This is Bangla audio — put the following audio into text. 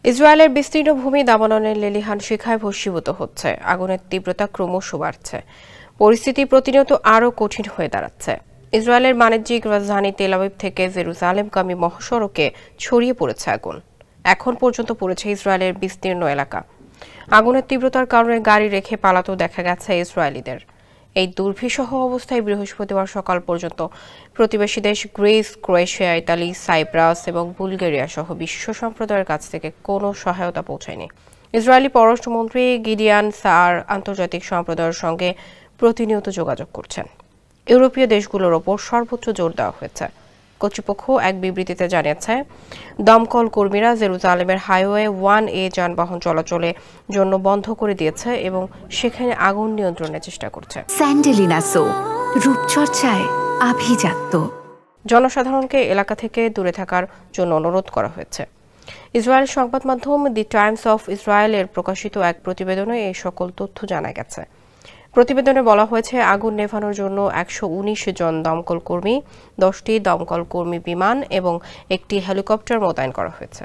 ইসরায়েলের বিস্তীর্ণ ভূমি দাবানলের লেলিহান শিখায় ভস্মীভূত হচ্ছে, আগুনের তীব্রতা ক্রমশ বাড়ছে, পরিস্থিতি প্রতিনিয়ত আরও কঠিন হয়ে দাঁড়াচ্ছে। ইসরায়েলের বাণিজ্যিক রাজধানী তেল আবিব থেকে জেরুজালেমগামী মহাসড়কে ছড়িয়ে পড়েছে আগুন। এখন পর্যন্ত পড়েছে ইসরায়েলের বিস্তীর্ণ এলাকা। আগুনের তীব্রতার কারণে গাড়ি রেখে পালাতেও দেখা গেছে ইসরায়েলিদের। এই দুর্বিষহ অবস্থায় বৃহস্পতিবার সকাল পর্যন্ত প্রতিবেশী দেশ গ্রিস, ক্রোয়েশিয়া, ইতালি, সাইপ্রাস এবং বুলগেরিয়া সহ বিশ্ব সম্প্রদায়ের কাছ থেকে কোনো সহায়তা পৌঁছায়নি। ইসরায়েলি পররাষ্ট্রমন্ত্রী গিডিয়ান সার আন্তর্জাতিক সম্প্রদায়ের সঙ্গে প্রতিনিয়ত যোগাযোগ করছেন। ইউরোপীয় দেশগুলোর ওপর সর্বোচ্চ জোর দেওয়া হয়েছে। কর্তৃপক্ষ এক বিবৃতিতে জানিয়েছে, দমকল কর্মীরা জেরুজালেমের হাইওয়ে 1A যানবাহন চলাচলের জন্য বন্ধ করে দিয়েছে এবং সেখানে আগুন নিয়ন্ত্রণের চেষ্টা করছে। স্যান্ডেলিনা সো, রূপচর্চায় আভিজাত্য। জনসাধারণকে এলাকা থেকে দূরে থাকার জন্য অনুরোধ করা হয়েছে। ইসরায়েল সংবাদ মাধ্যম দি টাইমস অফ ইসরায়েলের প্রকাশিত এক প্রতিবেদনে এই সকল তথ্য জানা গেছে। প্রতিবেদনে বলা হয়েছে, আগুন নেভানোর জন্য 119 জন দমকল কর্মী, 10টি দমকল কর্মী বিমান এবং একটি হেলিকপ্টার মোতায়েন করা হয়েছে।